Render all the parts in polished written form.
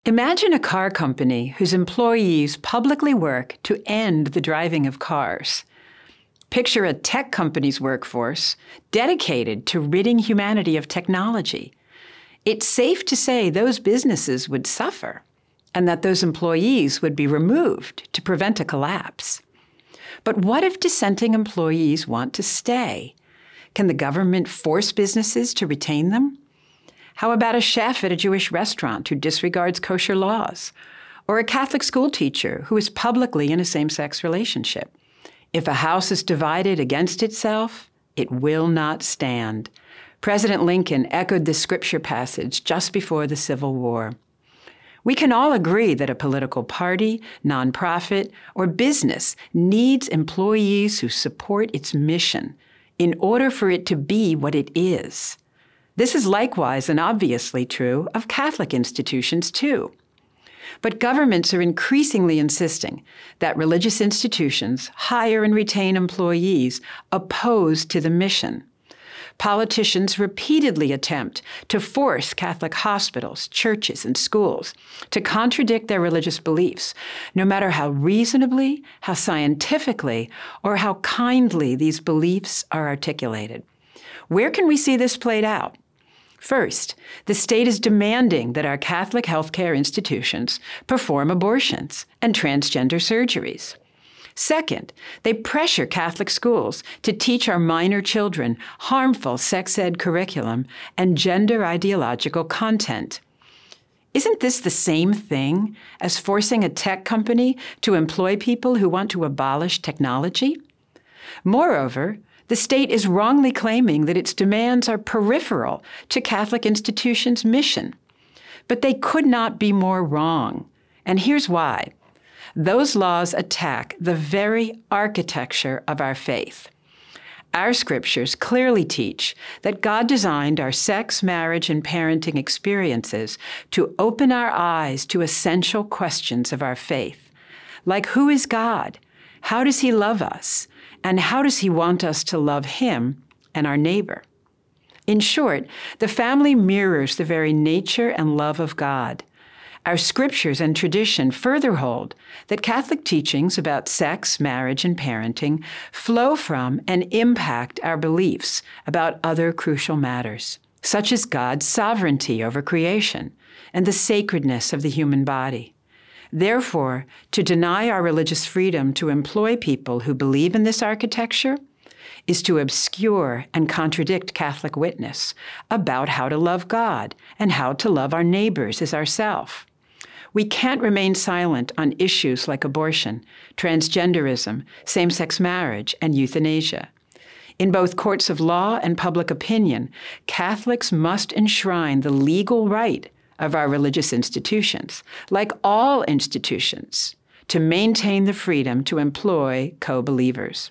Imagine a car company whose employees publicly work to end the driving of cars. Picture a tech company's workforce dedicated to ridding humanity of technology. It's safe to say those businesses would suffer and that those employees would be removed to prevent a collapse. But what if dissenting employees want to stay? Can the government force businesses to retain them? How about a chef at a Jewish restaurant who disregards kosher laws? Or a Catholic school teacher who is publicly in a same-sex relationship? If a house is divided against itself, it will not stand. President Lincoln echoed this scripture passage just before the Civil War. We can all agree that a political party, nonprofit, or business needs employees who support its mission in order for it to be what it is. This is likewise and obviously true of Catholic institutions, too. But governments are increasingly insisting that religious institutions hire and retain employees opposed to the mission. Politicians repeatedly attempt to force Catholic hospitals, churches, and schools to contradict their religious beliefs, no matter how reasonably, how scientifically, or how kindly these beliefs are articulated. Where can we see this played out? First, the state is demanding that our Catholic healthcare institutions perform abortions and transgender surgeries. Second, they pressure Catholic schools to teach our minor children harmful sex ed curriculum and gender ideological content. Isn't this the same thing as forcing a tech company to employ people who want to abolish technology? Moreover, the state is wrongly claiming that its demands are peripheral to Catholic institutions' mission. But they could not be more wrong. And here's why. Those laws attack the very architecture of our faith. Our scriptures clearly teach that God designed our sex, marriage, and parenting experiences to open our eyes to essential questions of our faith, like who is God? How does He love us? And how does He want us to love Him and our neighbor? In short, the family mirrors the very nature and love of God. Our scriptures and tradition further hold that Catholic teachings about sex, marriage, and parenting flow from and impact our beliefs about other crucial matters, such as God's sovereignty over creation and the sacredness of the human body. Therefore, to deny our religious freedom to employ people who believe in this architecture is to obscure and contradict Catholic witness about how to love God and how to love our neighbors as ourselves. We can't remain silent on issues like abortion, transgenderism, same-sex marriage, and euthanasia. In both courts of law and public opinion, Catholics must enshrine the legal right of our religious institutions, like all institutions, to maintain the freedom to employ co-believers.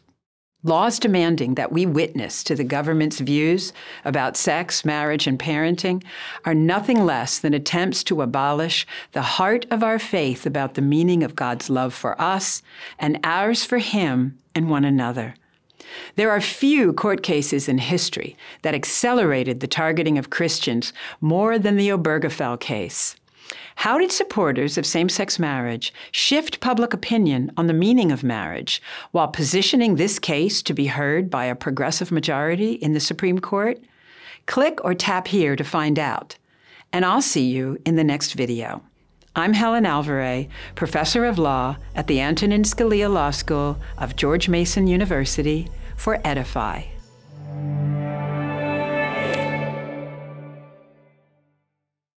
Laws demanding that we witness to the government's views about sex, marriage, and parenting are nothing less than attempts to abolish the heart of our faith about the meaning of God's love for us and ours for Him and one another. There are few court cases in history that accelerated the targeting of Christians more than the Obergefell case. How did supporters of same-sex marriage shift public opinion on the meaning of marriage while positioning this case to be heard by a progressive majority in the Supreme Court? Click or tap here to find out. And I'll see you in the next video. I'm Helen Alvare, professor of law at the Antonin Scalia Law School of George Mason University, for Edify.